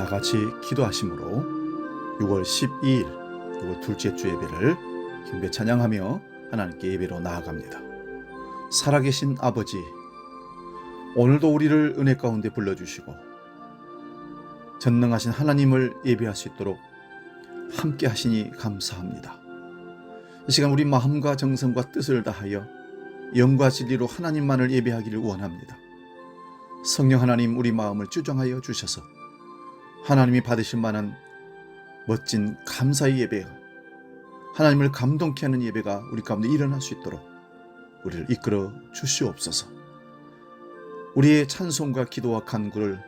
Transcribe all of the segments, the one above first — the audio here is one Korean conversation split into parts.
다 같이 기도하심으로 6월 12일, 6월 둘째 주 예배를 경배 찬양하며 하나님께 예배로 나아갑니다. 살아계신 아버지, 오늘도 우리를 은혜 가운데 불러주시고 전능하신 하나님을 예배할 수 있도록 함께 하시니 감사합니다. 이 시간 우리 마음과 정성과 뜻을 다하여 영과 진리로 하나님만을 예배하기를 원합니다. 성령 하나님, 우리 마음을 주장하여 주셔서 하나님이 받으실 만한 멋진 감사의 예배, 하나님을 감동케 하는 예배가 우리 가운데 일어날 수 있도록 우리를 이끌어 주시옵소서. 우리의 찬송과 기도와 간구를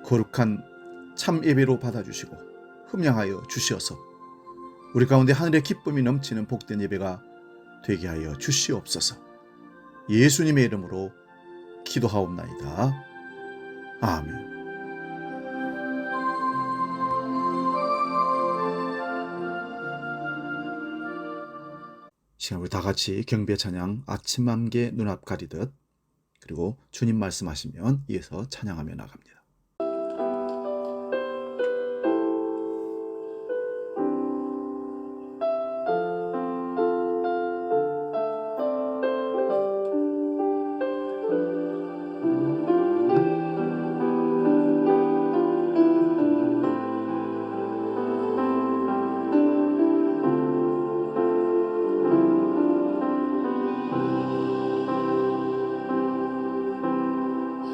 거룩한 참 예배로 받아주시고 흠양하여 주시어서 우리 가운데 하늘의 기쁨이 넘치는 복된 예배가 되게 하여 주시옵소서. 예수님의 이름으로 기도하옵나이다. 아멘. 시간 우리 다 같이 경배 찬양 아침만개 눈앞 가리듯, 그리고 주님 말씀하시면 이어서 찬양하며 나갑니다.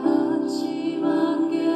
아침 안개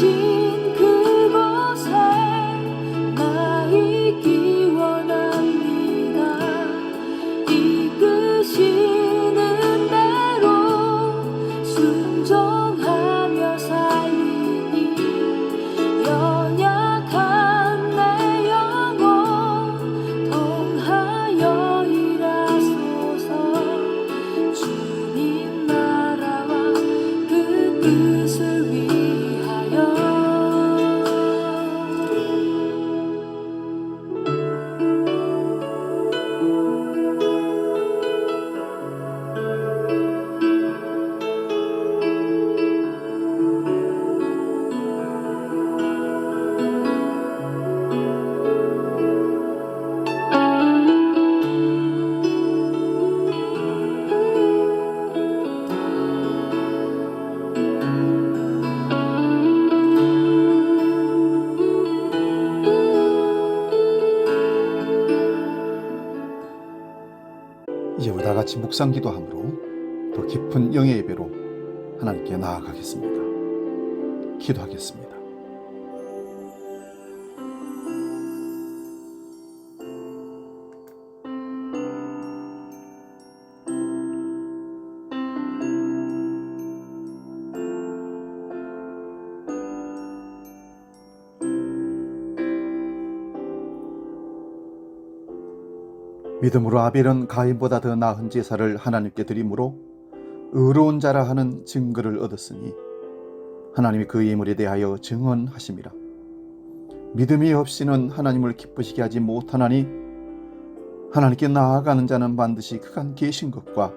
계신 그곳에 나 있기 원합니다. 이끄시는 대로 순종하며 살리니 연약한 내 영혼 통하여 일하소서. 주님 나라와 그 뜻을 위하여. 이제 우리 다 같이 묵상 기도함으로 더 깊은 영의 예배로 하나님께 나아가겠습니다. 기도하겠습니다. 믿음으로 아벨은 가인보다 더 나은 제사를 하나님께 드림으로 의로운 자라 하는 증거를 얻었으니 하나님이 그 예물에 대하여 증언하심이라. 믿음이 없이는 하나님을 기쁘시게 하지 못하나니 하나님께 나아가는 자는 반드시 그가 계신 것과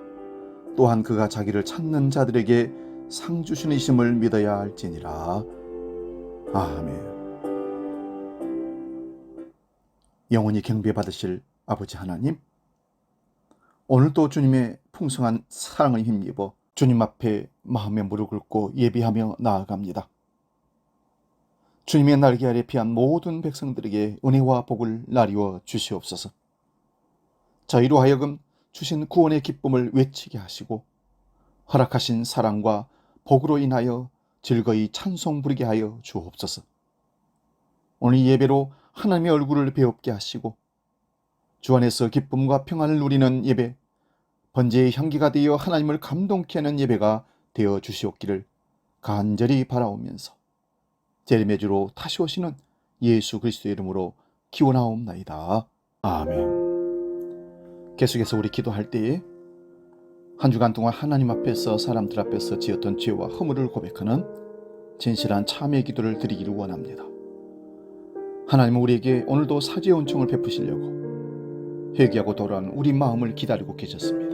또한 그가 자기를 찾는 자들에게 상 주시는 이심을 믿어야 할지니라. 아멘. 영원히 경배받으실 아버지 하나님, 오늘도 주님의 풍성한 사랑을 힘입어 주님 앞에 마음에 무릎 꿇고 예비하며 나아갑니다. 주님의 날개 아래 피한 모든 백성들에게 은혜와 복을 나리워 주시옵소서. 저희로 하여금 주신 구원의 기쁨을 외치게 하시고 허락하신 사랑과 복으로 인하여 즐거이 찬송 부르게 하여 주옵소서. 오늘 예배로 하나님의 얼굴을 배웁게 하시고 주 안에서 기쁨과 평안을 누리는 예배, 번제의 향기가 되어 하나님을 감동케 하는 예배가 되어 주시옵기를 간절히 바라오면서 재림의 주로 다시 오시는 예수 그리스도의 이름으로 기원하옵나이다. 아멘. 계속해서 우리 기도할 때에 한 주간 동안 하나님 앞에서 사람들 앞에서 지었던 죄와 허물을 고백하는 진실한 참회 기도를 드리기를 원합니다. 하나님은 우리에게 오늘도 사죄의 은총을 베푸시려고 회개하고 돌아온 우리 마음을 기다리고 계셨습니다.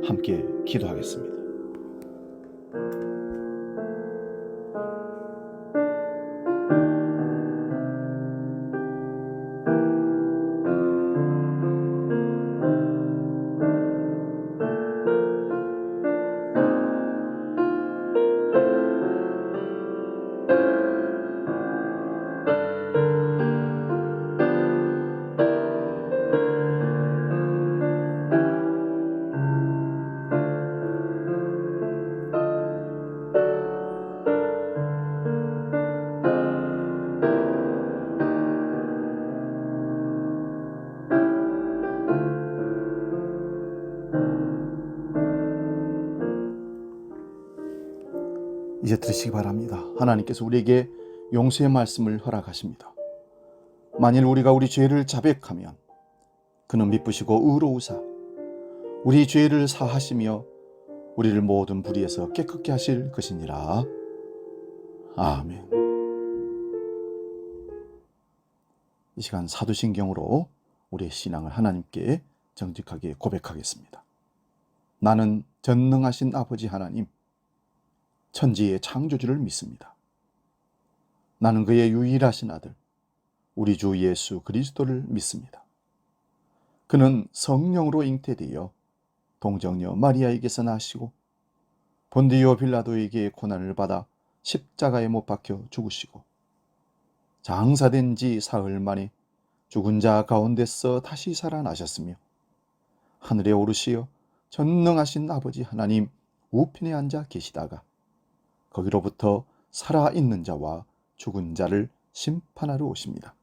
함께 기도하겠습니다. 이제 들으시기 바랍니다. 하나님께서 우리에게 용서의 말씀을 허락하십니다. 만일 우리가 우리 죄를 자백하면 그는 미쁘시고 의로우사 우리 죄를 사하시며 우리를 모든 불의에서 깨끗게 하실 것이니라. 아멘. 이 시간 사도신경으로 우리의 신앙을 하나님께 정직하게 고백하겠습니다. 나는 전능하신 아버지 하나님, 천지의 창조주를 믿습니다. 나는 그의 유일하신 아들, 우리 주 예수 그리스도를 믿습니다. 그는 성령으로 잉태되어 동정녀 마리아에게서 나시고 본디오 빌라도에게 고난을 받아 십자가에 못 박혀 죽으시고 장사된 지 사흘 만에 죽은 자 가운데서 다시 살아나셨으며 하늘에 오르시어 전능하신 아버지 하나님 우편에 앉아 계시다가 거기로부터 살아있는 자와 죽은 자를 심판하러 오십니다.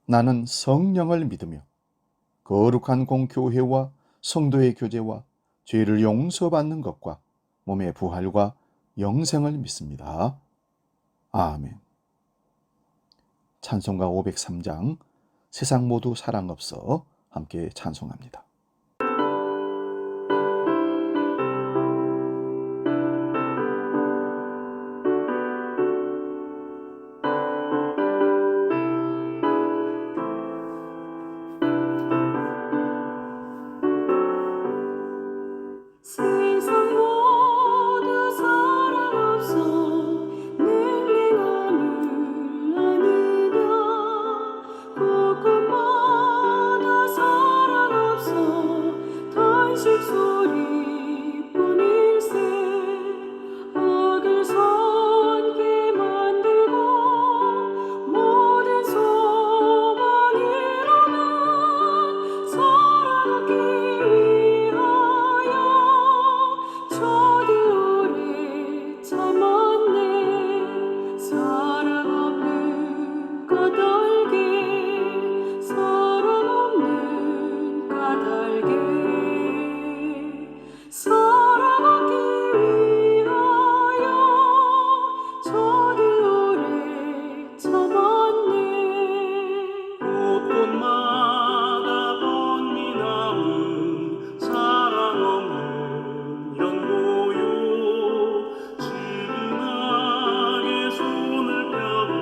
나는 성령을 믿으며 거룩한 공교회와 성도의 교제와 죄를 용서받는 것과 몸의 부활과 영생을 믿습니다. 아멘. 찬송가 503장 세상 모두 사랑 없어 함께 찬송합니다. 세상 모두 사랑 없어 냉랭함을 아느냐 곳곳마다 사랑 없어 탄식 소리뿐일세 악을 선게 만들고 모든 소망 이루는 사랑 얻기 위하여 저들 오래 참았네 사랑 없는 까닭에 사랑 없는 까닭에 사랑 얻기 위하여 저들 오래 참았네 곳곳마다 번미남은 사랑 없는 연고요 지근하게 손을 펴고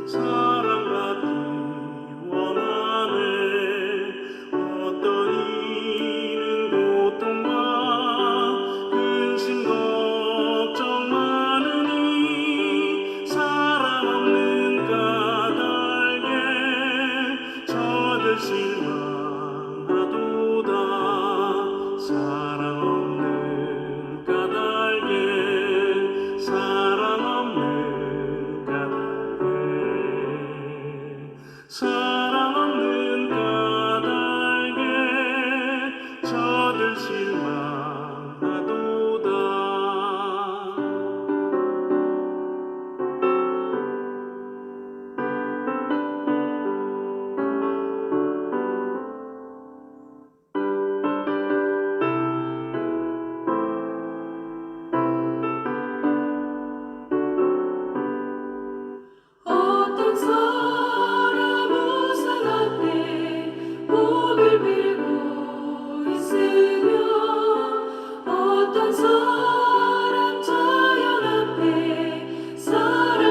사랑받기 원하네 어떤 이는 고통과 근심 걱정 많으니 사랑 없는 까닭에 저들 실망하도다 사랑 없는 까닭에 사랑 없는 까닭에 사랑 없는 까닭에 저들 실망하도다 어떤 사람 우상 앞에 목을 빌고 있으며 어떤 사람 자연 앞에 사랑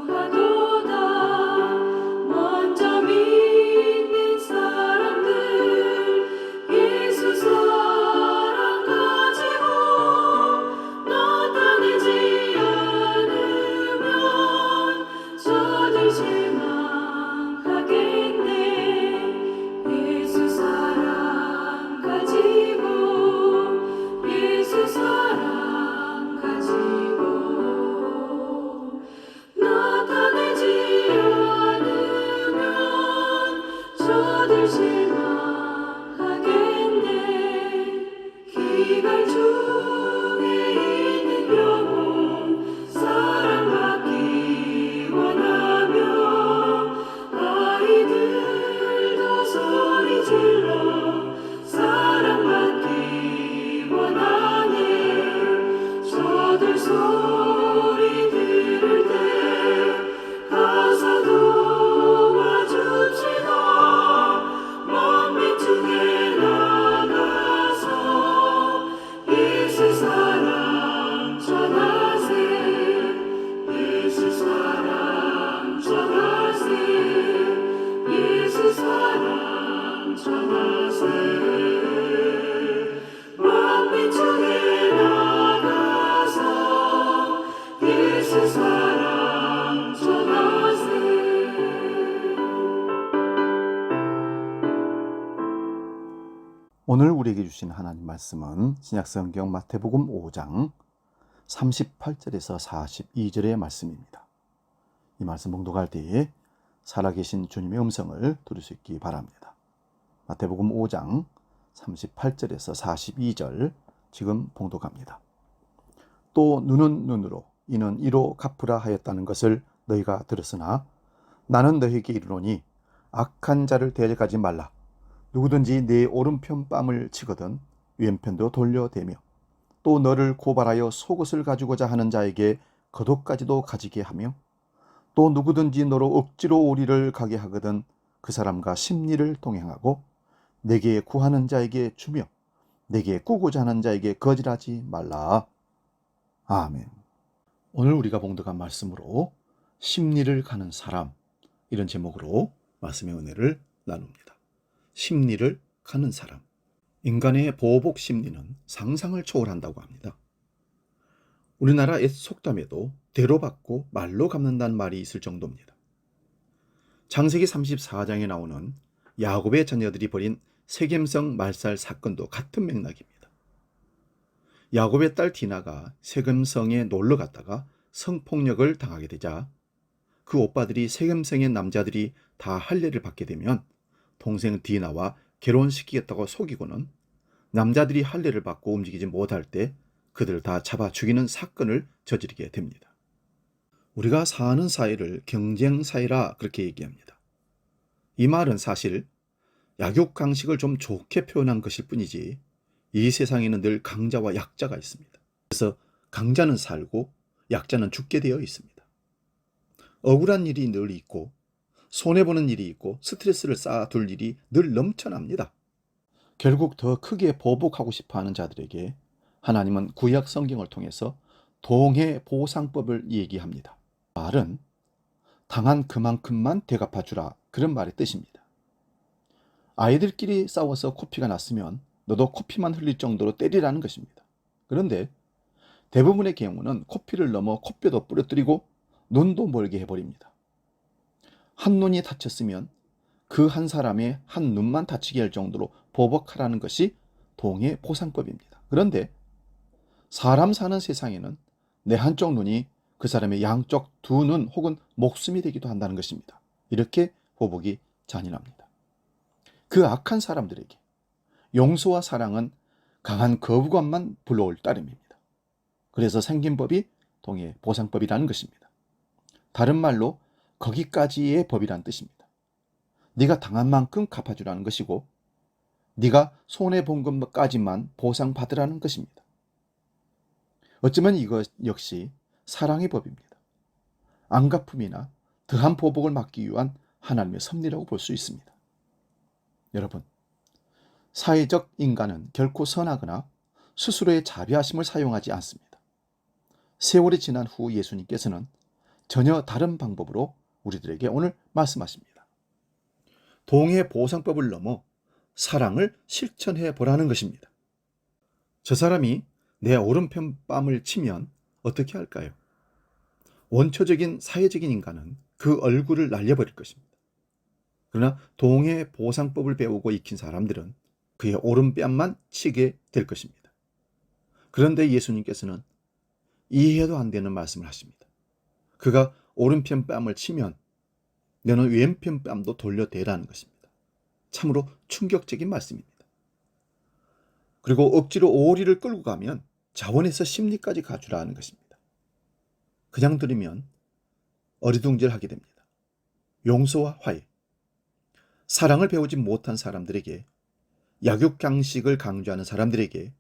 요구하도다 먼저 믿는 사람들 예수 사랑 가지고 나타내지 않으면 저들 실망하겠네 예수 사랑 가지고 예수 사랑 가지고 나타내지 않으면 저들 실망하겠네 기갈 중에 있는 영혼 사랑받기 원하며 아이들도 소리 질러 사랑받기 원하네 저들 소리 들을 때 가서 도와줍시다 먼 밑중에 나가서 예수 사랑 전하세 예수 사랑 전하세 예수 사랑 전하세 먼 밑중에 나가서 예수 사랑 전하세 오늘 우리에게 주신 하나님 말씀은 신약성경 마태복음 5장 38절에서 42절의 말씀입니다. 이 말씀 봉독할 때에 살아계신 주님의 음성을 들을 수 있기 바랍니다. 마태복음 5장 38절에서 42절 지금 봉독합니다. 또 눈은 눈으로 이는 이로 갚으라 하였다는 것을 너희가 들었으나 나는 너희에게 이르노니 악한 자를 대적하지 말라. 누구든지 네 오른편 뺨을 치거든 왼편도 돌려대며 또 너를 고발하여 속옷을 가지고자 하는 자에게 겉옷까지도 가지게 하며 또 누구든지 너로 억지로 오리를 가게 하거든 그 사람과 심리를 동행하고 내게 구하는 자에게 주며 내게 꾸고자 하는 자에게 거절하지 말라. 아멘. 오늘 우리가 봉독한 말씀으로 심리를 가는 사람, 이런 제목으로 말씀의 은혜를 나눕니다. 심리를 가는 사람. 인간의 보복 심리는 상상을 초월한다고 합니다. 우리나라 옛 속담에도 대로 받고 말로 갚는다는 말이 있을 정도입니다. 창세기 34장에 나오는 야곱의 자녀들이 벌인 세겜성 말살 사건도 같은 맥락입니다. 야곱의 딸 디나가 세겜성에 놀러 갔다가 성폭력을 당하게 되자 그 오빠들이 세겜성의 남자들이 다 할례를 받게 되면 동생 디나와 결혼시키겠다고 속이고는 남자들이 할례를 받고 움직이지 못할 때 그들을 다 잡아 죽이는 사건을 저지르게 됩니다. 우리가 사는 사회를 경쟁사회라 그렇게 얘기합니다. 이 말은 사실 약육강식을 좀 좋게 표현한 것일 뿐이지 이 세상에는 늘 강자와 약자가 있습니다. 그래서 강자는 살고 약자는 죽게 되어 있습니다. 억울한 일이 늘 있고 손해보는 일이 있고 스트레스를 쌓아둘 일이 늘 넘쳐납니다. 결국 더 크게 보복하고 싶어하는 자들에게 하나님은 구약 성경을 통해서 동해보상법을 얘기합니다. 말은 당한 그만큼만 되갚아주라, 그런 말의 뜻입니다. 아이들끼리 싸워서 코피가 났으면 너도 코피만 흘릴 정도로 때리라는 것입니다. 그런데 대부분의 경우는 코피를 넘어 코뼈도 부러뜨리고 눈도 멀게 해버립니다. 한 눈이 다쳤으면 그 한 사람의 한 눈만 다치게 할 정도로 보복하라는 것이 동해보상법입니다. 그런데 사람 사는 세상에는 내 한쪽 눈이 그 사람의 양쪽 두 눈 혹은 목숨이 되기도 한다는 것입니다. 이렇게 보복이 잔인합니다. 그 악한 사람들에게 용서와 사랑은 강한 거부감만 불러올 따름입니다. 그래서 생긴 법이 동해보상법이라는 것입니다. 다른 말로 거기까지의 법이란 뜻입니다. 네가 당한 만큼 갚아주라는 것이고 네가 손해본 것까지만 보상받으라는 것입니다. 어쩌면 이것 역시 사랑의 법입니다. 안갚음이나 더한 보복을 막기 위한 하나님의 섭리라고 볼 수 있습니다. 여러분, 사회적 인간은 결코 선하거나 스스로의 자비하심을 사용하지 않습니다. 세월이 지난 후 예수님께서는 전혀 다른 방법으로 우리들에게 오늘 말씀하십니다. 동해보상법을 넘어 사랑을 실천해 보라는 것입니다. 저 사람이 내 오른편 뺨을 치면 어떻게 할까요? 원초적인 사회적인 인간은 그 얼굴을 날려버릴 것입니다. 그러나 동해보상법을 배우고 익힌 사람들은 그의 오른뺨만 치게 될 것입니다. 그런데 예수님께서는 이해도 안 되는 말씀을 하십니다. 그가 오른편 뺨을 치면 너는 왼편 뺨도 돌려대라는 것입니다. 참으로 충격적인 말씀입니다. 그리고 억지로 오리를 끌고 가면 자원에서 심리까지 가주라는 것입니다. 그냥 들으면 어리둥절하게 됩니다. 용서와 화해, 사랑을 배우지 못한 사람들에게, 약육강식을 강조하는 사람들에게,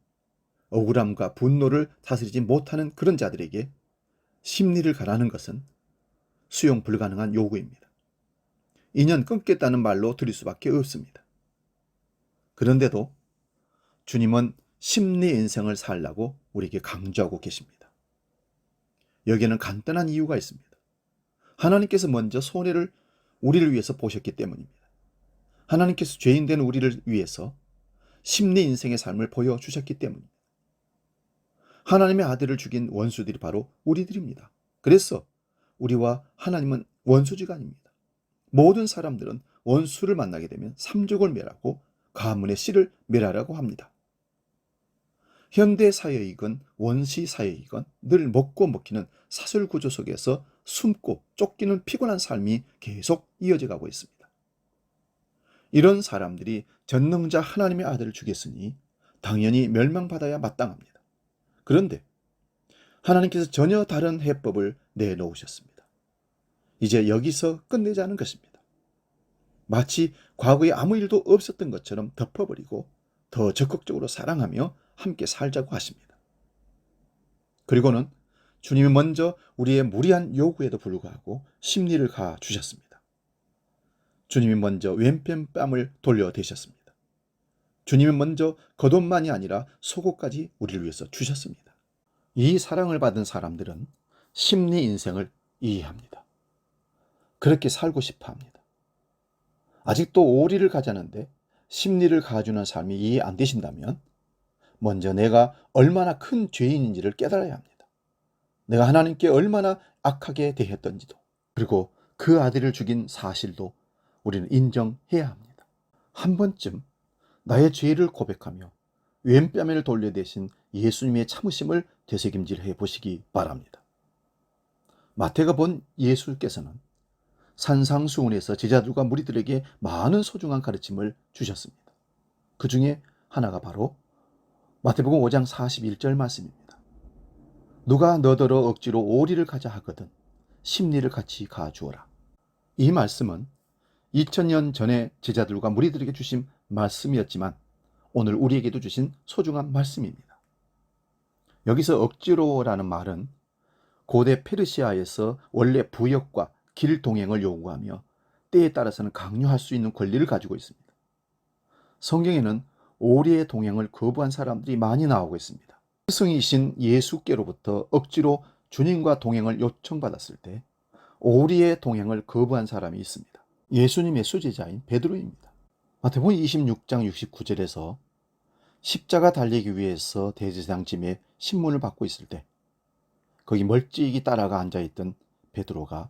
억울함과 분노를 다스리지 못하는 그런 자들에게 심리를 가라는 것은 수용 불가능한 요구입니다. 인연 끊겠다는 말로 드릴 수밖에 없습니다. 그런데도 주님은 심리 인생을 살라고 우리에게 강조하고 계십니다. 여기에는 간단한 이유가 있습니다. 하나님께서 먼저 손해를 우리를 위해서 보셨기 때문입니다. 하나님께서 죄인된 우리를 위해서 심리 인생의 삶을 보여주셨기 때문입니다. 하나님의 아들을 죽인 원수들이 바로 우리들입니다. 그래서 우리와 하나님은 원수지간입니다. 모든 사람들은 원수를 만나게 되면 삼족을 멸하고 가문의 씨를 멸하라고 합니다. 현대 사회이건 원시 사회이건 늘 먹고 먹히는 사슬 구조 속에서 숨고 쫓기는 피곤한 삶이 계속 이어져 가고 있습니다. 이런 사람들이 전능자 하나님의 아들을 죽였으니 당연히 멸망받아야 마땅합니다. 그런데 하나님께서 전혀 다른 해법을 내놓으셨습니다. 이제 여기서 끝내자는 것입니다. 마치 과거에 아무 일도 없었던 것처럼 덮어버리고 더 적극적으로 사랑하며 함께 살자고 하십니다. 그리고는 주님이 먼저 우리의 무리한 요구에도 불구하고 심리를 가주셨습니다. 주님이 먼저 왼편 뺨을 돌려대셨습니다. 주님이 먼저 겉옷만이 아니라 속옷까지 우리를 위해서 주셨습니다. 이 사랑을 받은 사람들은 심리 인생을 이해합니다. 그렇게 살고 싶어 합니다. 아직도 오리를 가자는데 심리를 가주는 삶이 이해 안 되신다면 먼저 내가 얼마나 큰 죄인인지를 깨달아야 합니다. 내가 하나님께 얼마나 악하게 대했던지도, 그리고 그 아들을 죽인 사실도 우리는 인정해야 합니다. 한 번쯤 나의 죄를 고백하며 왼뺨을 돌려대신 예수님의 참으심을 되새김질해 보시기 바랍니다. 마태가 본 예수께서는 산상수훈에서 제자들과 무리들에게 많은 소중한 가르침을 주셨습니다. 그 중에 하나가 바로 마태복음 5장 41절 말씀입니다. 누가 너더러 억지로 오리를 가자 하거든 심리를 같이 가주어라. 이 말씀은 2000년 전에 제자들과 무리들에게 주신 말씀이었지만 오늘 우리에게도 주신 소중한 말씀입니다. 여기서 억지로라는 말은 고대 페르시아에서 원래 부역과 길 동행을 요구하며 때에 따라서는 강요할 수 있는 권리를 가지고 있습니다. 성경에는 오리의 동행을 거부한 사람들이 많이 나오고 있습니다. 스승이신 예수께로부터 억지로 주님과 동행을 요청받았을 때 오리의 동행을 거부한 사람이 있습니다. 예수님의 수제자인 베드로입니다. 마태복음 26장 69절에서 십자가 달리기 위해서 대제사장짐에 신문을 받고 있을 때 거기 멀찍이 따라가 앉아있던 베드로가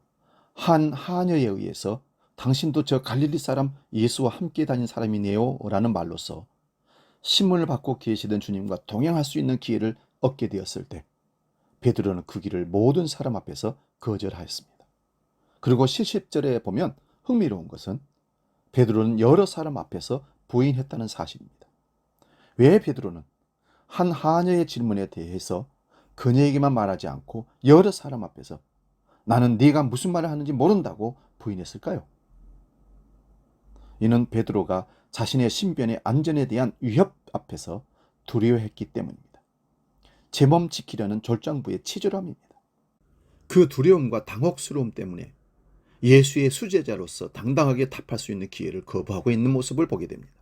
한 하녀에 의해서 당신도 저 갈릴리 사람 예수와 함께 다닌 사람이네요 라는 말로써 신문을 받고 계시던 주님과 동행할 수 있는 기회를 얻게 되었을 때 베드로는 그 길을 모든 사람 앞에서 거절하였습니다. 그리고 70절에 보면 흥미로운 것은 베드로는 여러 사람 앞에서 부인했다는 사실입니다. 왜 베드로는 한 하녀의 질문에 대해서 그녀에게만 말하지 않고 여러 사람 앞에서 나는 네가 무슨 말을 하는지 모른다고 부인했을까요? 이는 베드로가 자신의 신변의 안전에 대한 위협 앞에서 두려워했기 때문입니다. 제 몸 지키려는 졸장부의 치졸함입니다. 그 두려움과 당혹스러움 때문에 예수의 수제자로서 당당하게 답할 수 있는 기회를 거부하고 있는 모습을 보게 됩니다.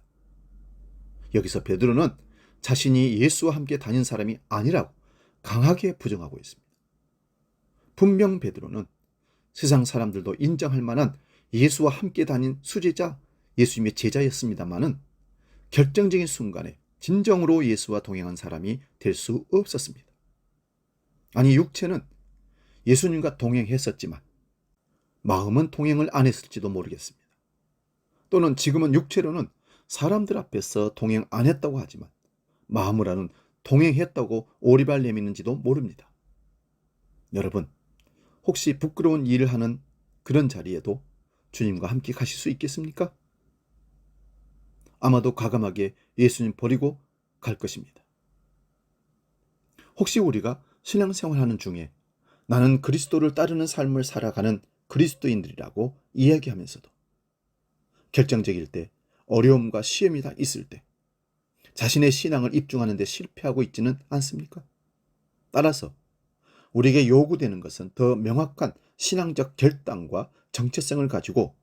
여기서 베드로는 자신이 예수와 함께 다닌 사람이 아니라고 강하게 부정하고 있습니다. 분명 베드로는 세상 사람들도 인정할 만한 예수와 함께 다닌 수제자, 예수님의 제자였습니다마는 결정적인 순간에 진정으로 예수와 동행한 사람이 될 수 없었습니다. 아니, 육체는 예수님과 동행했었지만 마음은 동행을 안 했을지도 모르겠습니다. 또는 지금은 육체로는 사람들 앞에서 동행 안 했다고 하지만 마음으로는 동행했다고 오리발 내미는지도 모릅니다. 여러분, 혹시 부끄러운 일을 하는 그런 자리에도 주님과 함께 가실 수 있겠습니까? 아마도 과감하게 예수님 버리고 갈 것입니다. 혹시 우리가 신앙생활하는 중에 나는 그리스도를 따르는 삶을 살아가는 그리스도인들이라고 이야기하면서도 결정적일 때, 어려움과 시험이 다 있을 때 자신의 신앙을 입증하는 데 실패하고 있지는 않습니까? 따라서 우리에게 요구되는 것은 더 명확한 신앙적 결단과 정체성을 가지고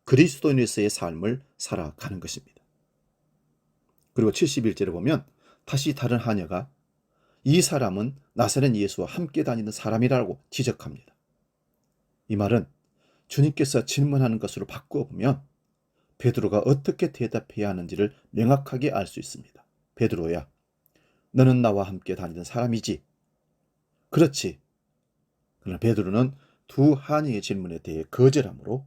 그리스도인으로서의 삶을 살아가는 것입니다. 그리고 71절에 보면 다시 다른 하녀가 이 사람은 나사렛 예수와 함께 다니는 사람이라고 지적합니다. 이 말은 주님께서 질문하는 것으로 바꾸어 보면 베드로가 어떻게 대답해야 하는지를 명확하게 알 수 있습니다. 베드로야, 너는 나와 함께 다니는 사람이지. 그렇지. 그러나 베드로는 두 하녀의 질문에 대해 거절함으로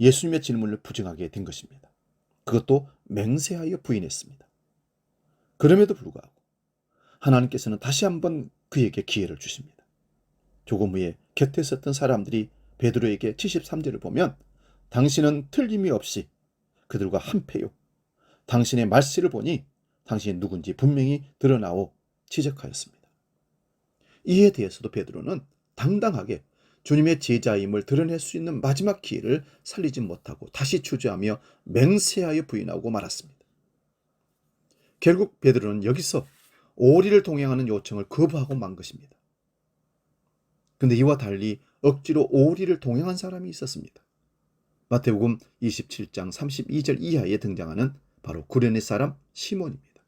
예수님의 질문을 부정하게 된 것입니다. 그것도 맹세하여 부인했습니다. 그럼에도 불구하고 하나님께서는 다시 한번 그에게 기회를 주십니다. 조금 후에 곁에 있었던 사람들이 베드로에게 73절을 보면 당신은 틀림이 없이 그들과 한패요. 당신의 말씨를 보니 당신이 누군지 분명히 드러나오 지적하였습니다. 이에 대해서도 베드로는 당당하게 주님의 제자임을 드러낼 수 있는 마지막 기회를 살리지 못하고 다시 주저하며 맹세하여 부인하고 말았습니다. 결국 베드로는 여기서 오리를 동행하는 요청을 거부하고 만 것입니다. 근데 이와 달리 억지로 오리를 동행한 사람이 있었습니다. 마태복음 27장 32절 이하에 등장하는 바로 구레네 사람 시몬입니다.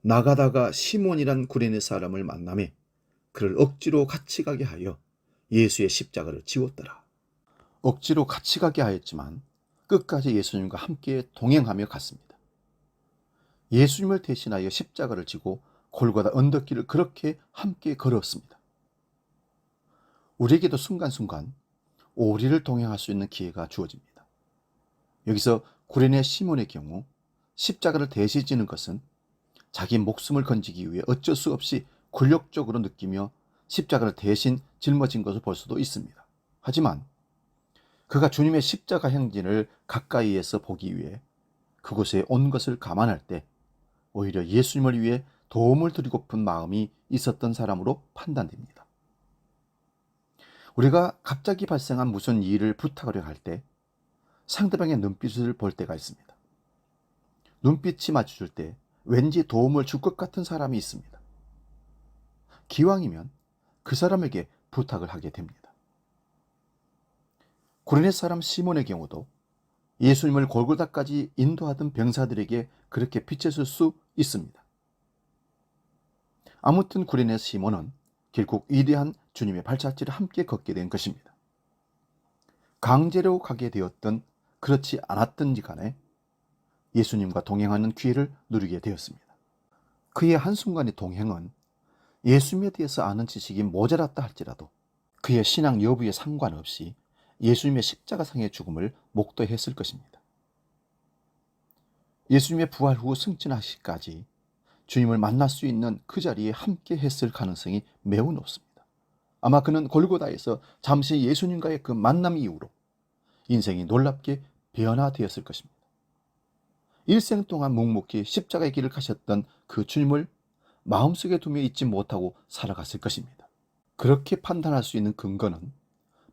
나가다가 시몬이란 구레네 사람을 만남에 그를 억지로 같이 가게 하여 예수의 십자가를 지웠더라. 억지로 같이 가게 하였지만 끝까지 예수님과 함께 동행하며 갔습니다. 예수님을 대신하여 십자가를 지고 골고다 언덕길을 그렇게 함께 걸었습니다. 우리에게도 순간순간 오리를 동행할 수 있는 기회가 주어집니다. 여기서 구레네 시몬의 경우 십자가를 대신 지는 것은 자기 목숨을 건지기 위해 어쩔 수 없이 굴욕적으로 느끼며 십자가를 대신 짊어진 것을 볼 수도 있습니다. 하지만 그가 주님의 십자가 행진을 가까이에서 보기 위해 그곳에 온 것을 감안할 때 오히려 예수님을 위해 도움을 드리고픈 마음이 있었던 사람으로 판단됩니다. 우리가 갑자기 발생한 무슨 일을 부탁하려 할 때 상대방의 눈빛을 볼 때가 있습니다. 눈빛이 마주칠 때 왠지 도움을 줄 것 같은 사람이 있습니다. 기왕이면 그 사람에게 부탁을 하게 됩니다. 구레네 사람 시몬의 경우도 예수님을 골고다까지 인도하던 병사들에게 그렇게 비쳤을 수 있습니다. 아무튼 구레네 시몬은 결국 위대한 주님의 발자취를 함께 걷게 된 것입니다. 강제로 가게 되었던 그렇지 않았던지 간에 예수님과 동행하는 기회를 누리게 되었습니다. 그의 한순간의 동행은 예수님에 대해서 아는 지식이 모자랐다 할지라도 그의 신앙 여부에 상관없이 예수님의 십자가상의 죽음을 목도했을 것입니다. 예수님의 부활 후 승천하시기까지 주님을 만날 수 있는 그 자리에 함께 했을 가능성이 매우 높습니다. 아마 그는 골고다에서 잠시 예수님과의 그 만남 이후로 인생이 놀랍게 변화되었을 것입니다. 일생 동안 묵묵히 십자가의 길을 가셨던 그 주님을 마음속에 두며 잊지 못하고 살아갔을 것입니다. 그렇게 판단할 수 있는 근거는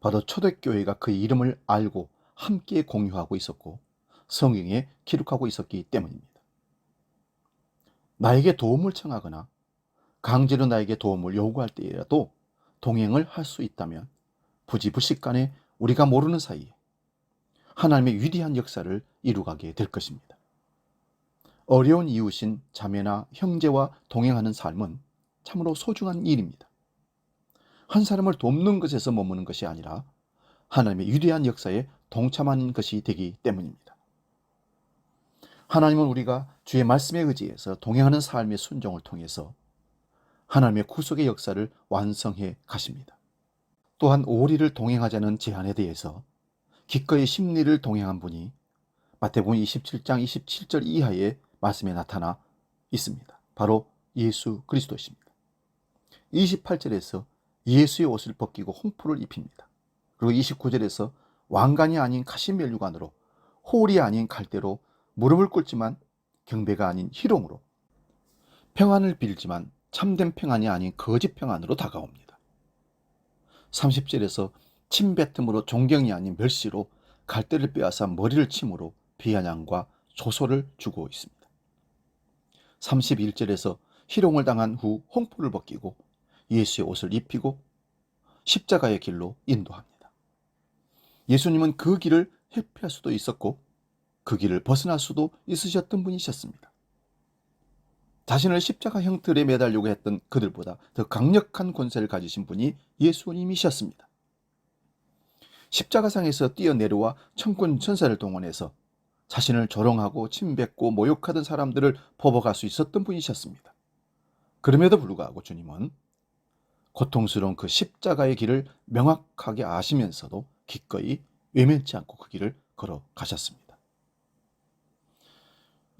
바로 초대교회가 그 이름을 알고 함께 공유하고 있었고 성경에 기록하고 있었기 때문입니다. 나에게 도움을 청하거나 강제로 나에게 도움을 요구할 때라도 동행을 할 수 있다면 부지불식간에 우리가 모르는 사이에 하나님의 위대한 역사를 이루가게 될 것입니다. 어려운 이웃인 자매나 형제와 동행하는 삶은 참으로 소중한 일입니다. 한 사람을 돕는 것에서 머무는 것이 아니라 하나님의 위대한 역사에 동참하는 것이 되기 때문입니다. 하나님은 우리가 주의 말씀에 의지해서 동행하는 삶의 순종을 통해서 하나님의 구속의 역사를 완성해 가십니다. 또한 오리를 동행하자는 제안에 대해서 기꺼이 심리를 동행한 분이 마태복음 27장 27절 이하의 말씀에 나타나 있습니다. 바로 예수 그리스도이십니다. 28절에서 예수의 옷을 벗기고 홍포를 입힙니다. 그리고 29절에서 왕관이 아닌 가시면류관으로 홀이 아닌 갈대로 무릎을 꿇지만 경배가 아닌 희롱으로 평안을 빌지만 참된 평안이 아닌 거짓 평안으로 다가옵니다. 30절에서 침뱉음으로 존경이 아닌 멸시로 갈대를 빼앗아 머리를 침으로 비아냥과 조소를 주고 있습니다. 31절에서 희롱을 당한 후 홍포를 벗기고 예수의 옷을 입히고 십자가의 길로 인도합니다. 예수님은 그 길을 회피할 수도 있었고 그 길을 벗어날 수도 있으셨던 분이셨습니다. 자신을 십자가 형틀에 매달려고 했던 그들보다 더 강력한 권세를 가지신 분이 예수님이셨습니다. 십자가상에서 뛰어내려와 천군 천사를 동원해서 자신을 조롱하고 침뱉고 모욕하던 사람들을 퍼버갈 수 있었던 분이셨습니다. 그럼에도 불구하고 주님은 고통스러운 그 십자가의 길을 명확하게 아시면서도 기꺼이 외면치 않고 그 길을 걸어가셨습니다.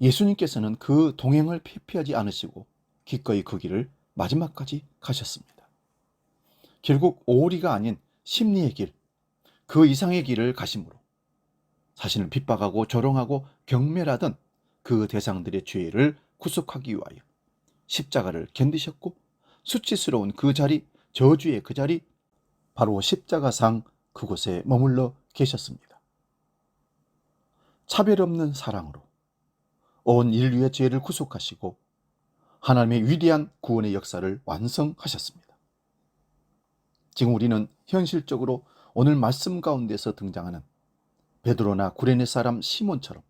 예수님께서는 그 동행을 회피하지 않으시고 기꺼이 그 길을 마지막까지 가셨습니다. 결국 오리가 아닌 심리의 길, 그 이상의 길을 가심으로 자신을 핍박하고 조롱하고 경멸하던 그 대상들의 죄를 구속하기 위하여 십자가를 견디셨고 수치스러운 그 자리, 저주의 그 자리, 바로 십자가상 그곳에 머물러 계셨습니다. 차별 없는 사랑으로 온 인류의 죄를 구속하시고 하나님의 위대한 구원의 역사를 완성하셨습니다. 지금 우리는 현실적으로 오늘 말씀 가운데서 등장하는 베드로나 구레네 사람 시몬처럼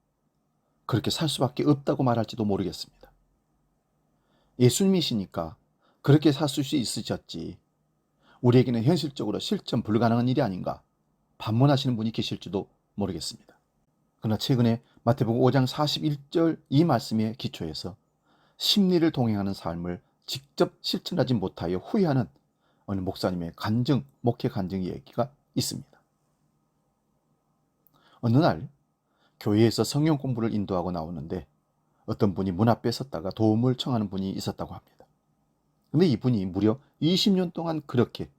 그렇게 살 수밖에 없다고 말할지도 모르겠습니다. 예수님이시니까 그렇게 살 수 있으셨지 우리에게는 현실적으로 실천 불가능한 일이 아닌가 반문하시는 분이 계실지도 모르겠습니다. 그러나 최근에 마태복음 5장 41절 이 말씀에 기초해서 심리를 동행하는 삶을 직접 실천하지 못하여 후회하는 어느 목사님의 간증, 목회 간증 얘기가 있습니다. 어느 날 교회에서 성경 공부를 인도하고 나오는데 어떤 분이 문 앞에 섰다가 도움을 청하는 분이 있었다고 합니다. 근데 이분이 무려 20년 동안 그렇게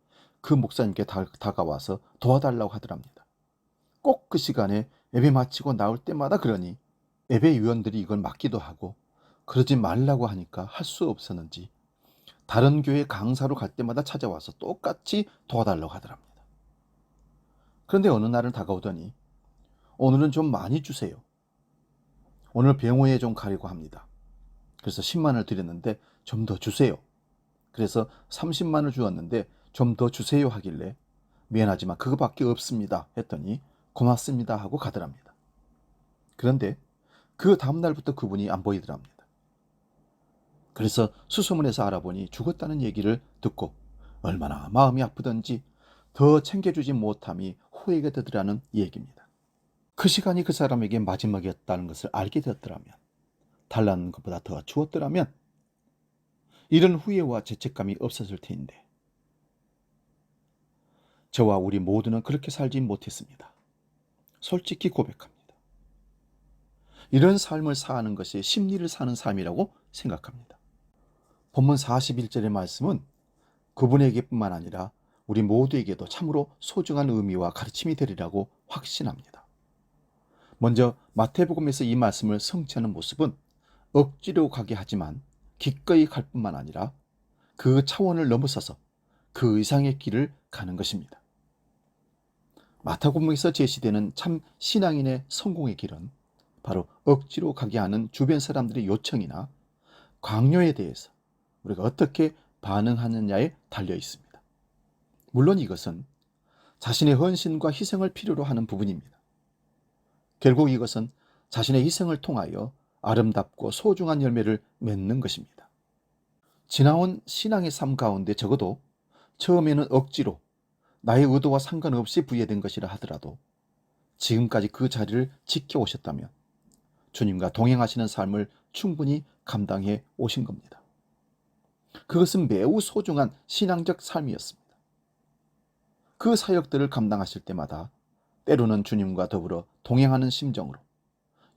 그 목사님께 다가와서 도와달라고 하더랍니다. 꼭 그 시간에 예배 마치고 나올 때마다 그러니 예배위원들이 이걸 막기도 하고 그러지 말라고 하니까 할 수 없었는지 다른 교회 강사로 갈 때마다 찾아와서 똑같이 도와달라고 하더랍니다. 그런데 어느 날은 다가오더니 오늘은 좀 많이 주세요. 오늘 병원에 좀 가려고 합니다. 그래서 10만 원을 드렸는데 좀 더 주세요. 그래서 30만 원을 주었는데 좀 더 주세요 하길래 미안하지만 그거밖에 없습니다 했더니 고맙습니다 하고 가더랍니다. 그런데 그 다음날부터 그분이 안 보이더랍니다. 그래서 수소문에서 알아보니 죽었다는 얘기를 듣고 얼마나 마음이 아프던지 더 챙겨주지 못함이 후회가 되더라는 얘기입니다. 그 시간이 그 사람에게 마지막이었다는 것을 알게 되었더라면, 달라는 것보다 더 주었더라면 이런 후회와 죄책감이 없었을 텐데 저와 우리 모두는 그렇게 살지 못했습니다. 솔직히 고백합니다. 이런 삶을 사는 것이 심리를 사는 삶이라고 생각합니다. 본문 41절의 말씀은 그분에게뿐만 아니라 우리 모두에게도 참으로 소중한 의미와 가르침이 되리라고 확신합니다. 먼저 마태복음에서 이 말씀을 성취하는 모습은 억지로 가게 하지만 기꺼이 갈 뿐만 아니라 그 차원을 넘어서서 그 이상의 길을 가는 것입니다. 마태복음에서 제시되는 참 신앙인의 성공의 길은 바로 억지로 가게 하는 주변 사람들의 요청이나 강요에 대해서 우리가 어떻게 반응하느냐에 달려 있습니다. 물론 이것은 자신의 헌신과 희생을 필요로 하는 부분입니다. 결국 이것은 자신의 희생을 통하여 아름답고 소중한 열매를 맺는 것입니다. 지나온 신앙의 삶 가운데 적어도 처음에는 억지로 나의 의도와 상관없이 부여된 것이라 하더라도 지금까지 그 자리를 지켜오셨다면 주님과 동행하시는 삶을 충분히 감당해 오신 겁니다. 그것은 매우 소중한 신앙적 삶이었습니다. 그 사역들을 감당하실 때마다 때로는 주님과 더불어 동행하는 심정으로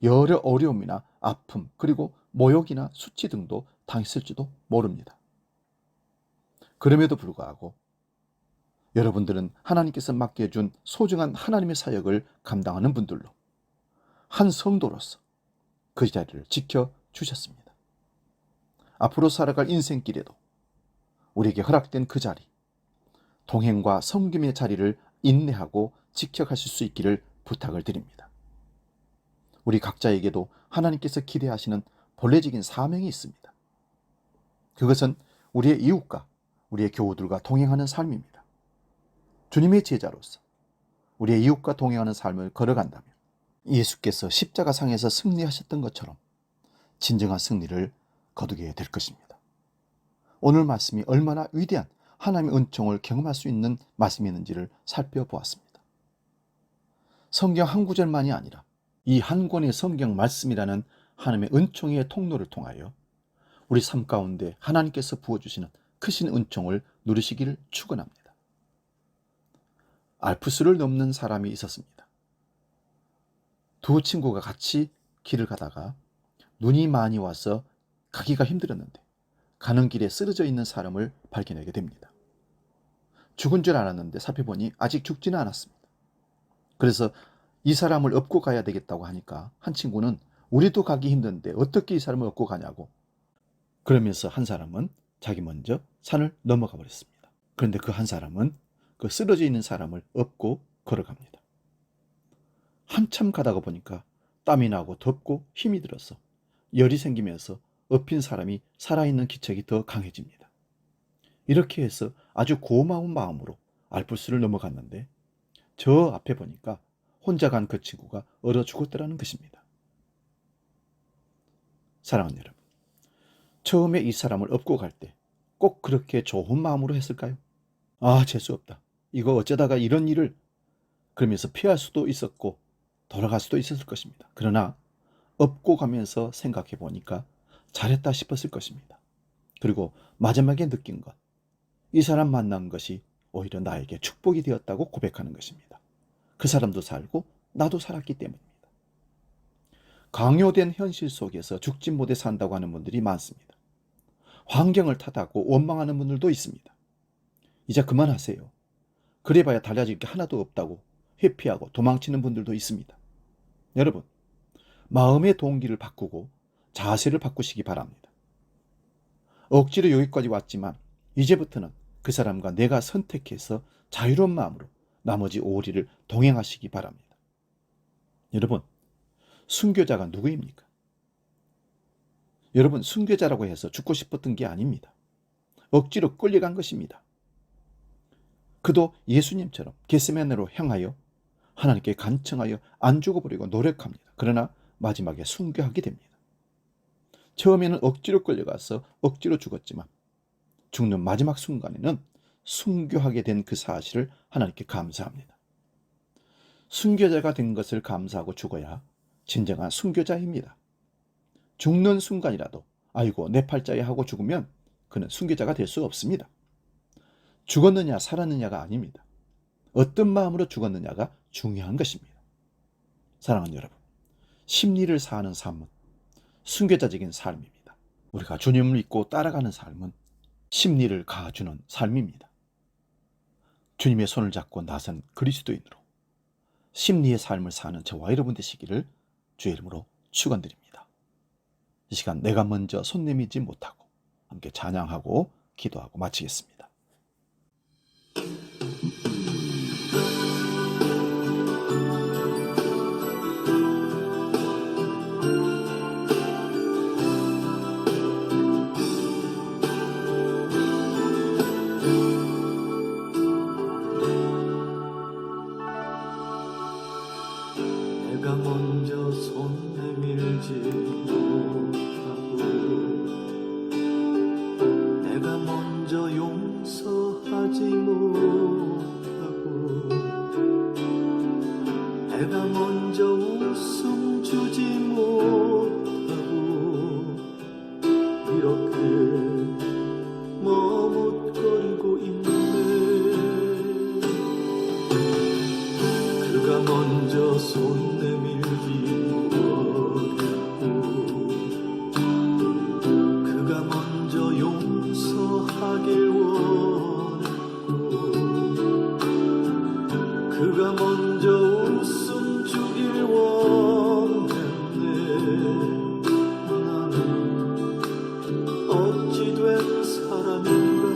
여러 어려움이나 아픔 그리고 모욕이나 수치 등도 당했을지도 모릅니다. 그럼에도 불구하고 여러분들은 하나님께서 맡겨준 소중한 하나님의 사역을 감당하는 분들로 한 성도로서 그 자리를 지켜주셨습니다. 앞으로 살아갈 인생길에도 우리에게 허락된 그 자리, 동행과 섬김의 자리를 인내하고 지켜가실 수 있기를 부탁을 드립니다. 우리 각자에게도 하나님께서 기대하시는 본래적인 사명이 있습니다. 그것은 우리의 이웃과 우리의 교우들과 동행하는 삶입니다. 주님의 제자로서 우리의 이웃과 동행하는 삶을 걸어간다면 예수께서 십자가상에서 승리하셨던 것처럼 진정한 승리를 거두게 될 것입니다. 오늘 말씀이 얼마나 위대한 하나님의 은총을 경험할 수 있는 말씀이었는지를 살펴보았습니다. 성경 한 구절만이 아니라 이 한 권의 성경 말씀이라는 하나님의 은총의 통로를 통하여 우리 삶 가운데 하나님께서 부어주시는 크신 은총을 누리시기를 축원합니다. 알프스를 넘는 사람이 있었습니다. 두 친구가 같이 길을 가다가 눈이 많이 와서 가기가 힘들었는데 가는 길에 쓰러져 있는 사람을 발견하게 됩니다. 죽은 줄 알았는데 살펴보니 아직 죽지는 않았습니다. 그래서 이 사람을 업고 가야 되겠다고 하니까 한 친구는 우리도 가기 힘든데 어떻게 이 사람을 업고 가냐고, 그러면서 한 사람은 자기 먼저 산을 넘어가 버렸습니다. 그런데 그 한 사람은 그 쓰러져 있는 사람을 업고 걸어갑니다. 한참 가다가 보니까 땀이 나고 덥고 힘이 들어서 열이 생기면서 엎인 사람이 살아있는 기척이 더 강해집니다. 이렇게 해서 아주 고마운 마음으로 알프스를 넘어갔는데 저 앞에 보니까 혼자 간 그 친구가 얼어 죽었더라는 것입니다. 사랑하는 여러분, 처음에 이 사람을 업고 갈 때 꼭 그렇게 좋은 마음으로 했을까요? 아, 재수없다. 이거 어쩌다가 이런 일을, 그러면서 피할 수도 있었고 돌아갈 수도 있었을 것입니다. 그러나 업고 가면서 생각해 보니까 잘했다 싶었을 것입니다. 그리고 마지막에 느낀 것, 이 사람 만난 것이 오히려 나에게 축복이 되었다고 고백하는 것입니다. 그 사람도 살고 나도 살았기 때문입니다. 강요된 현실 속에서 죽지 못해 산다고 하는 분들이 많습니다. 환경을 탓하고 원망하는 분들도 있습니다. 이제 그만하세요. 그래봐야 달라질 게 하나도 없다고 회피하고 도망치는 분들도 있습니다. 여러분, 마음의 동기를 바꾸고 자세를 바꾸시기 바랍니다. 억지로 여기까지 왔지만 이제부터는 그 사람과 내가 선택해서 자유로운 마음으로 나머지 오리를 동행하시기 바랍니다. 여러분, 순교자가 누구입니까? 여러분, 순교자라고 해서 죽고 싶었던 게 아닙니다. 억지로 끌려간 것입니다. 그도 예수님처럼 겟세마네로 향하여 하나님께 간청하여 안 죽어버리고 노력합니다. 그러나 마지막에 순교하게 됩니다. 처음에는 억지로 끌려가서 억지로 죽었지만 죽는 마지막 순간에는 순교하게 된 그 사실을 하나님께 감사합니다. 순교자가 된 것을 감사하고 죽어야 진정한 순교자입니다. 죽는 순간이라도 아이고 내 팔자에 하고 죽으면 그는 순교자가 될 수 없습니다. 죽었느냐 살았느냐가 아닙니다. 어떤 마음으로 죽었느냐가 중요한 것입니다. 사랑하는 여러분, 심리를 사는 삶은 순교자적인 삶입니다. 우리가 주님을 믿고 따라가는 삶은 심리를 가주는 삶입니다. 주님의 손을 잡고 나선 그리스도인으로 심리의 삶을 사는 저와 여러분 되시기를 주의 이름으로 축원드립니다. 이 시간 내가 먼저 손 내밀지 못하고 함께 찬양하고 기도하고 마치겠습니다. 내가 먼저 손 내밀지 못하고 내가 먼저 용서하지 못하고 내가 먼저 웃음 주지 못하고 이렇게 머뭇거리고 있네. 그가 먼저 손 내밀기 어렵고 그가 먼저 용서하길 원했고 그가 먼저 웃음 주길 원했네. 나는 어찌 된 사람인가.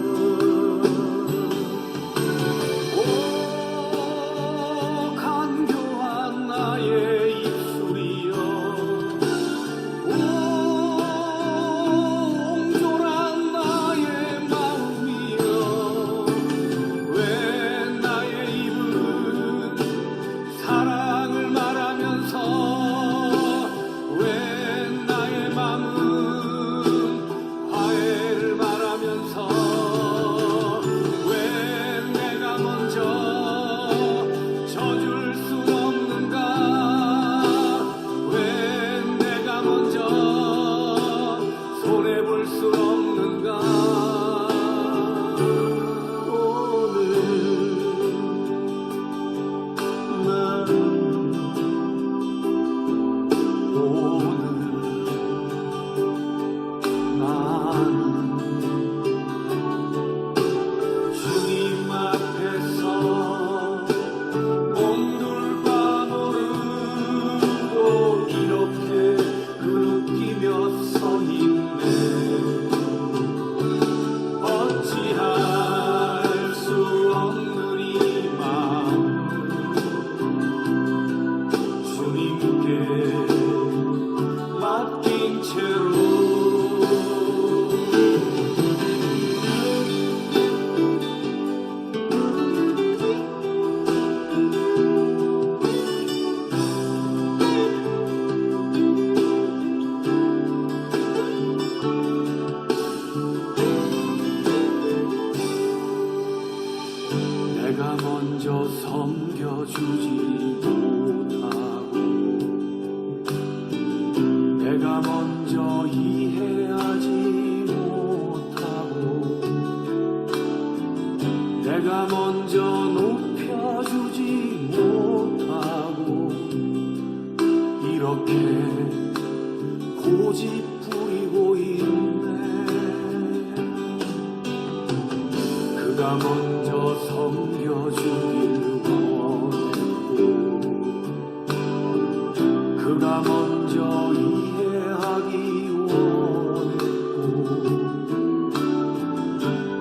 내가 먼저 섬겨주지 못하고 내가 먼저 이해하지 못하고 내가 먼저 높여주지 못하고 이렇게 고집 부리고 있네. 그가 먼저 섬겨주길 원했고 그가 먼저 이해하기 원했고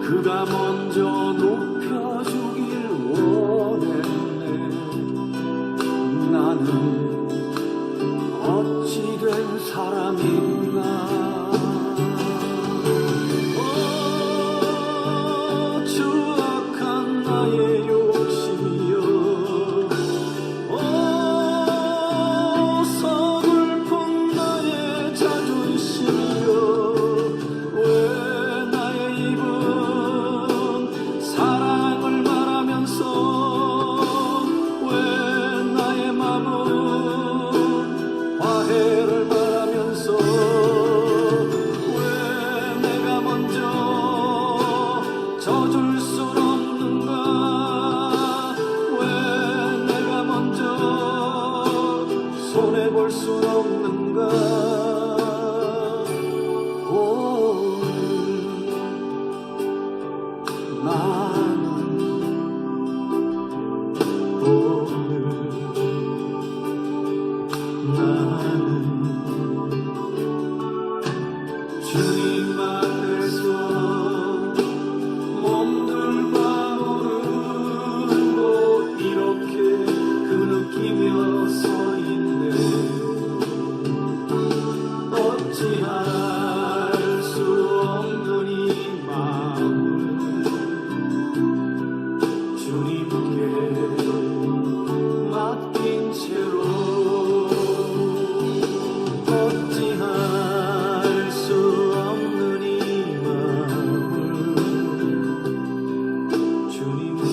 그가 먼저 높여주길 원했네. 나는 어찌된 사람인가. 추악한 나의 욕심이여 서글픈 나의 자존심이여 왜 나의 입은 사랑을 말하면서 왜 나의 맘은 화해를 말하면서 왜 내가 먼저 져줄 순 없는가. 왜 내가 먼저 손해볼 순 없는가. 오늘 나는 주님 앞에서 몸둘바 모르고 이렇게 그느끼며 서 있네. 어찌할 수 없는 이 마음을 주님께 맡긴 채로 어찌할 수 없는 이 마음을 주님께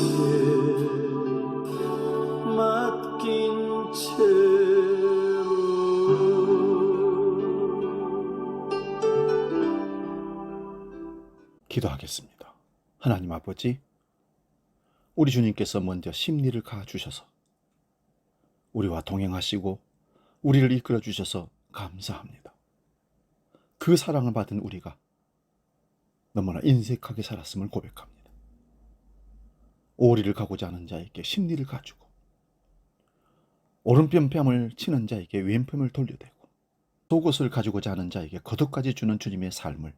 맡긴 채로. 기도하겠습니다. 하나님 아버지, 우리 주님께서 먼저 심리를 가주셔서 우리와 동행하시고 우리를 이끌어 주셔서 감사합니다. 그 사랑을 받은 우리가 너무나 인색하게 살았음을 고백합니다. 오리를 가고자 하는 자에게 심리를 가주고 오른편 뺨을 치는 자에게 왼편을 돌려대고 속옷을 가지고자 하는 자에게 겉옷까지 주는 주님의 삶을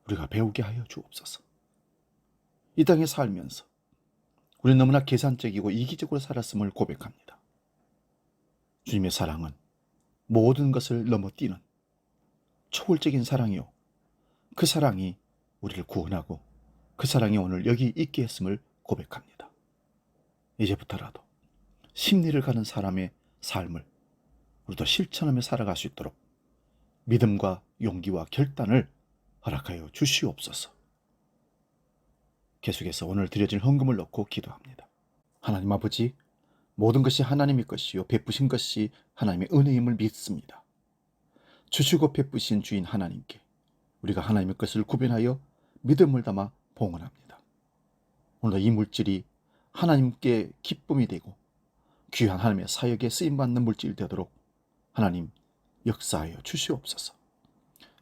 우리가 배우게 하여 주옵소서. 이 땅에 살면서 우리는 너무나 계산적이고 이기적으로 살았음을 고백합니다. 주님의 사랑은 모든 것을 넘어뛰는 초월적인 사랑이요, 그 사랑이 우리를 구원하고 그 사랑이 오늘 여기 있게 했음을 고백합니다. 이제부터라도 심리를 가는 사람의 삶을 우리도 실천하며 살아갈 수 있도록 믿음과 용기와 결단을 허락하여 주시옵소서. 계속해서 오늘 드려질 헌금을 넣고 기도합니다. 하나님 아버지, 모든 것이 하나님의 것이요 베푸신 것이 하나님의 은혜임을 믿습니다. 주시고 베푸신 주인 하나님께 우리가 하나님의 것을 구별하여 믿음을 담아 봉헌합니다. 오늘 이 물질이 하나님께 기쁨이 되고 귀한 하나님의 사역에 쓰임받는 물질이 되도록 하나님 역사하여 주시옵소서.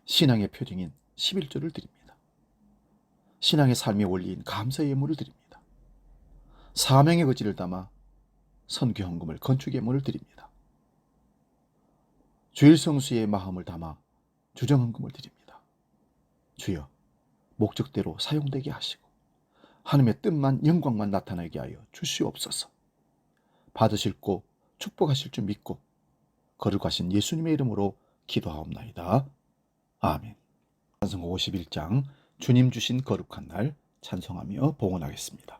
신앙의 표징인 11조를 드립니다. 신앙의 삶의 원리인 감사의 예물을 드립니다. 사명의 의지를 담아 선교 헌금을 건축 예물을 드립니다. 주일 성수의 마음을 담아 주정 헌금을 드립니다. 주여, 목적대로 사용되게 하시고 하나님의 뜻만 영광만 나타나게 하여 주시옵소서. 받으실고 축복하실 줄 믿고 거룩하신 예수님의 이름으로 기도하옵나이다. 아멘. 찬송 51장 주님 주신 거룩한 날 찬송하며 봉헌하겠습니다.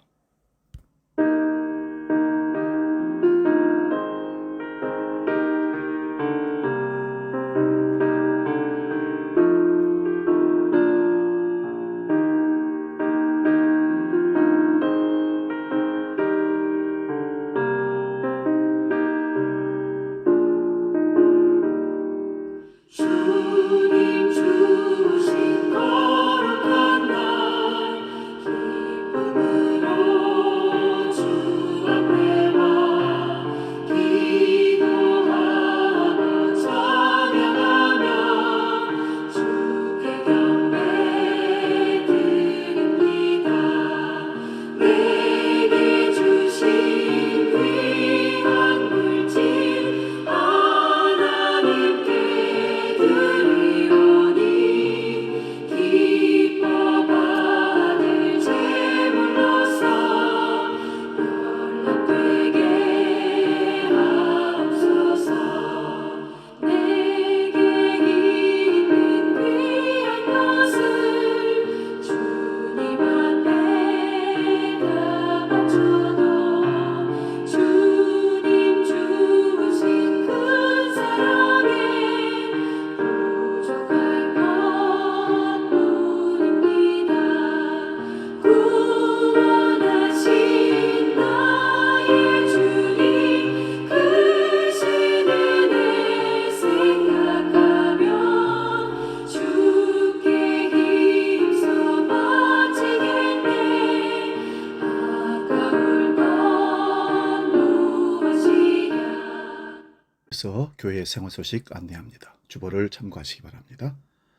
그래서 교회 생활 소식 안내합니다. 주보를 참고하시기 바랍니다.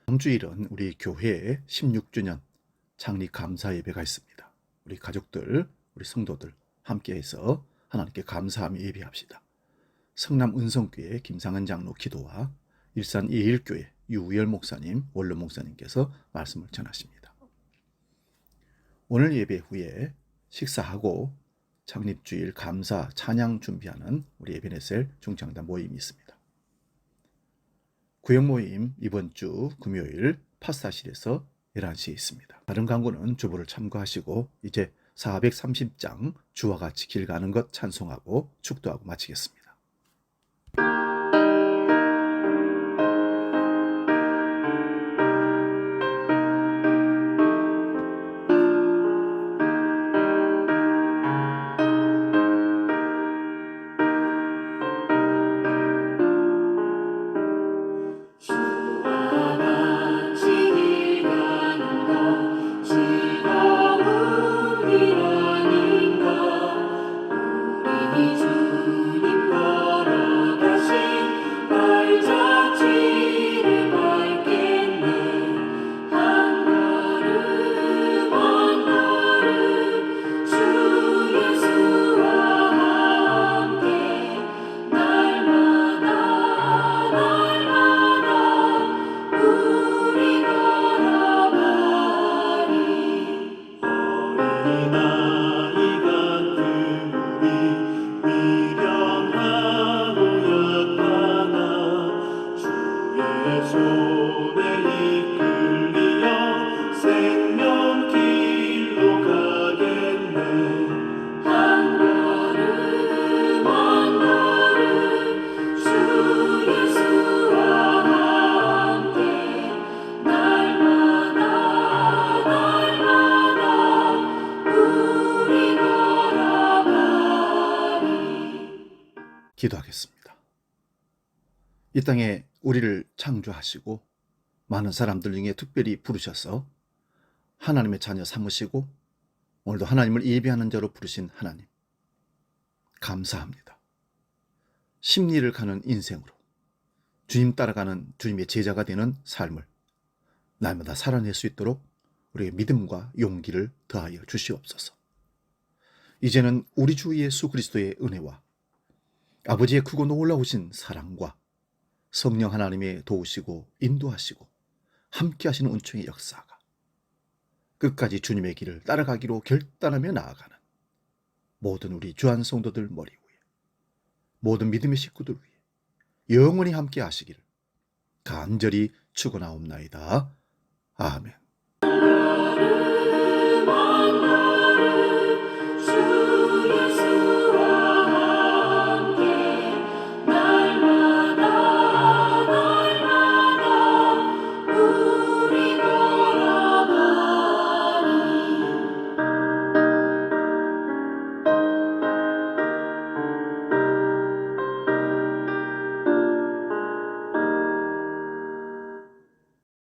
다음 주일은 우리 교회 16주년 창립 감사 예배가 있습니다. 우리 가족들, 우리 성도들 함께해서 하나님께 감사하며 예배합시다. 성남 은성교회 김상은 장로 기도와 일산 예일교회 유우열 목사님, 원로 목사님께서 말씀을 전하십니다. 오늘 예배 후에 식사하고 창립주일 감사 찬양 준비하는 우리 에베네셀 중창단 모임이 있습니다. 구역 모임 이번 주 금요일 파스타실에서 11시에 있습니다. 다른 광고는 주보를 참고하시고 이제 430장 주와 같이 길 가는 것 찬송하고 축도하고 마치겠습니다. 주와 같이 길 가는 것 즐거운 일 아닌가. 우리 주님 걸어가신 발자취를 밟겠네. 한 걸음 한 걸음 주 예수와 함께 날마다 우리 걸어가리. 어린아이 같은 우리 미련하고 약하나 주의 손에 이끌리어 생명길로 가겠네. 한 걸음 한 걸음 주 예수와 함께 날마다 우리 걸어가리. 기도하겠습니다. 이 땅에 우리를 창조하시고 많은 사람들 중에 특별히 부르셔서 하나님의 자녀 삼으시고 오늘도 하나님을 예배하는 자로 부르신 하나님, 감사합니다. 심리를 가는 인생으로 주님 따라가는 주님의 제자가 되는 삶을 날마다 살아낼 수 있도록 우리의 믿음과 용기를 더하여 주시옵소서. 이제는 우리 주 예수 그리스도의 은혜와 아버지의 크고 놀라우신 사랑과 성령 하나님의 도우시고 인도하시고 함께 하시는 은총의 역사가 끝까지 주님의 길을 따라가기로 결단하며 나아가는 모든 우리 주한 성도들 머리 위에, 모든 믿음의 식구들 위에 영원히 함께 하시기를 간절히 축원하옵나이다. 아멘.